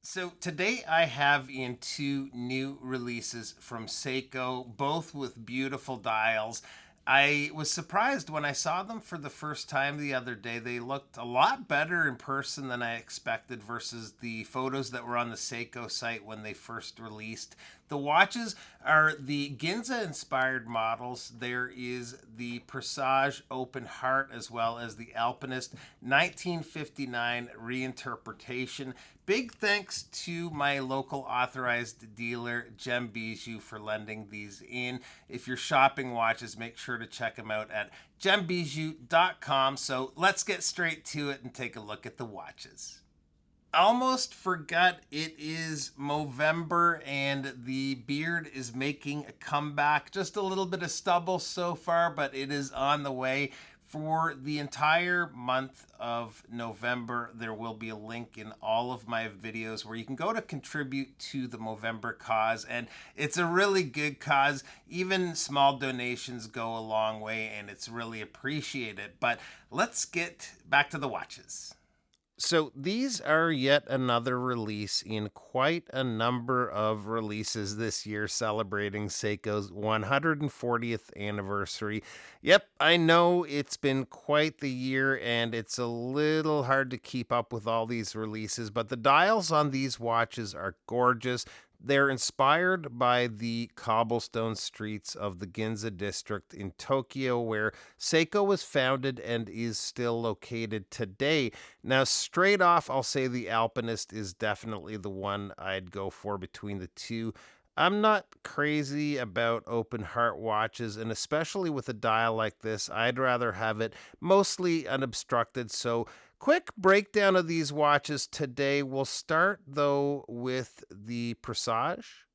So today I have in two new releases from Seiko, both with beautiful dials. I was surprised when I saw them for the first time the other day. They looked a lot better in person than I expected versus the photos that were on the Seiko site when they first released. The watches are the Ginza inspired models. There is the Presage Open Heart as well as the Alpinist 1959 Re-interpretation. Big thanks to my local authorized dealer, Gem Bijou, for lending these in. If you're shopping watches, make sure to check them out at gembijou.com. So let's get straight to it and take a look at the watches. Almost forgot it is Movember and the beard is making a comeback. Just a little bit of stubble so far, but it is on the way. For the entire month of November, there will be a link in all of my videos where you can go to contribute to the Movember cause. And it's a really good cause. Even small donations go a long way and it's really appreciated. But let's get back to the watches. So these are yet another release in quite a number of releases this year celebrating Seiko's 140th anniversary. Yep, I know it's been quite the year and it's a little hard to keep up with all these releases, but the dials on these watches are gorgeous. They're inspired by the cobblestone streets of the Ginza district in Tokyo, where Seiko was founded and is still located today. Now, straight off, I'll say the Alpinist is definitely the one I'd go for between the two. I'm not crazy about open heart watches, and especially with a dial like this, I'd rather have it mostly unobstructed. So, quick breakdown of these watches today. We'll start though with the Presage.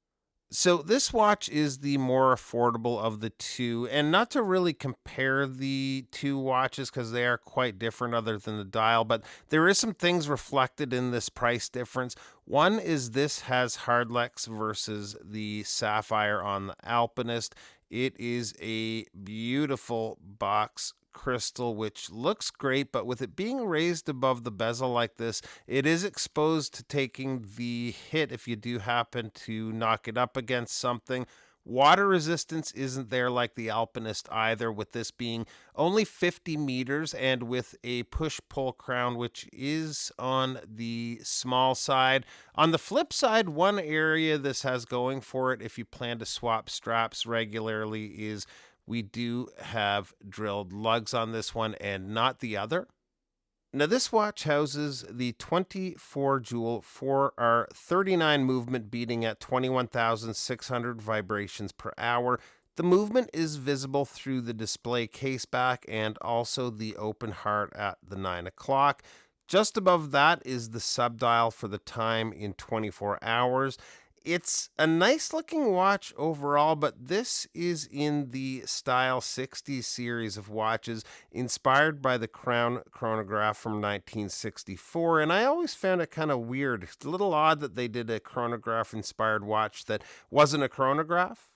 So this watch is the more affordable of the two, and not to really compare the two watches because they are quite different other than the dial, but there is some things reflected in this price difference. One is this has Hardlex versus the Sapphire on the Alpinist. It is a beautiful box crystal which looks great, but with it being raised above the bezel like this, it is exposed to taking the hit if you do happen to knock it up against something. Water resistance isn't there like the Alpinist either, with this being only 50 meters and with a push pull crown, which is on the small side. On the flip side, one area this has going for it, if you plan to swap straps regularly, is we do have drilled lugs on this one and not the other. Now, this watch houses the 24 joule 4R39 movement beating at 21,600 vibrations per hour. The movement is visible through the display case back and also the open heart at the 9 o'clock. Just above that is the subdial for the time in 24 hours. It's a nice looking watch overall, but this is in the Style 60 series of watches inspired by the Crown chronograph from 1964. And I always found it kind of weird. It's a little odd that they did a chronograph inspired watch that wasn't a chronograph.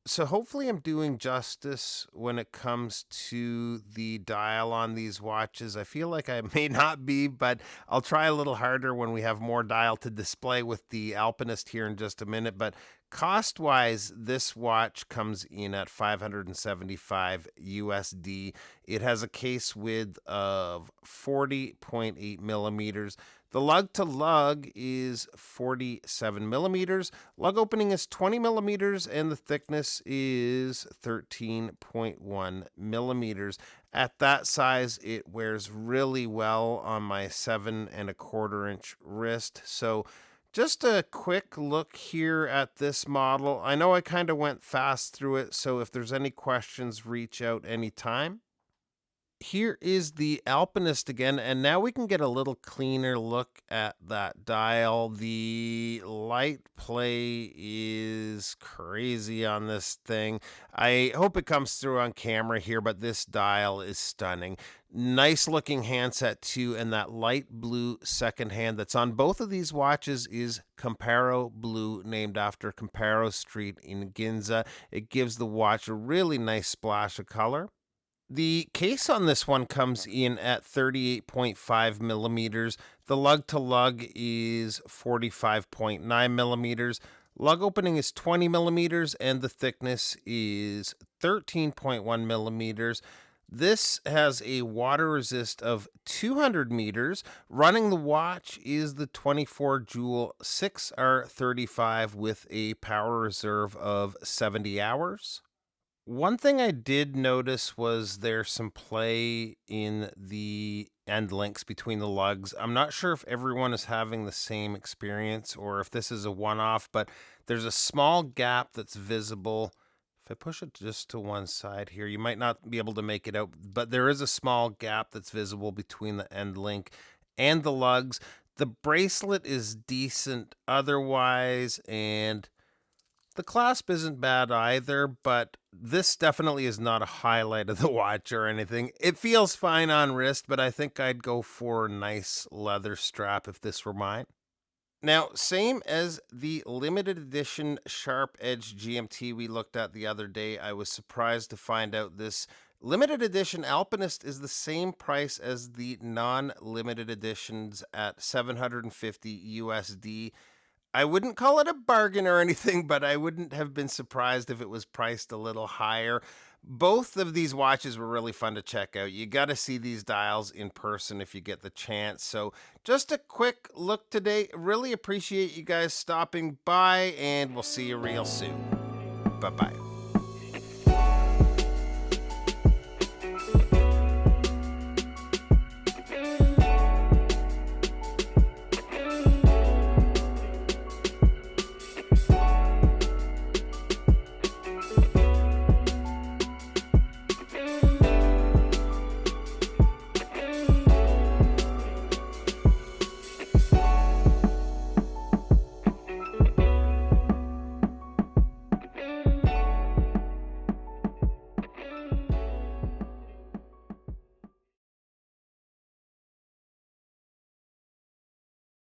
So hopefully I'm doing justice when it comes to the dial on these watches. I feel like I may not be, but I'll try a little harder when we have more dial to display with the Alpinist here in just a minute. But cost wise, this watch comes in at 575 USD. It has a case width of 40.8 millimeters. The lug to lug is 47 millimeters. Lug opening is 20 millimeters, and the thickness is 13.1 millimeters. At that size, it wears really well on my 7.25 inch wrist. So, just a quick look here at this model. I know I kind of went fast through it, so if there's any questions, reach out anytime. Here is the Alpinist again, and now we can get a little cleaner look at that dial. The light play is crazy on this thing. I hope it comes through on camera here, but this dial is stunning. Nice looking handset too, and that light blue second hand that's on both of these watches is Comparo Blue, named after Comparo Street in Ginza. It gives the watch a really nice splash of color. The case on this one comes in at 38.5 millimeters. The lug to lug is 45.9 millimeters. Lug opening is 20 millimeters and the thickness is 13.1 millimeters. This has a water resist of 200 meters. Running the watch is the 24 joule 6R35 with a power reserve of 70 hours. One thing I did notice was there's some play in the end links between the lugs. I'm not sure if everyone is having the same experience or if this is a one-off, but there's a small gap that's visible. If I push it just to one side here, you might not be able to make it out, but there is a small gap that's visible between the end link and the lugs. The bracelet is decent otherwise, and the clasp isn't bad either, but this definitely is not a highlight of the watch or anything. It feels fine on wrist, but I think I'd go for a nice leather strap if this were mine. Now, same as the limited edition Sharp Edge GMT we looked at the other day, I was surprised to find out this limited edition Alpinist is the same price as the non-limited editions at $750 USD. I wouldn't call it a bargain or anything, but I wouldn't have been surprised if it was priced a little higher. Both of these watches were really fun to check out. You got to see these dials in person if you get the chance. So just a quick look today. Really appreciate you guys stopping by, and we'll see you real soon. Bye-bye.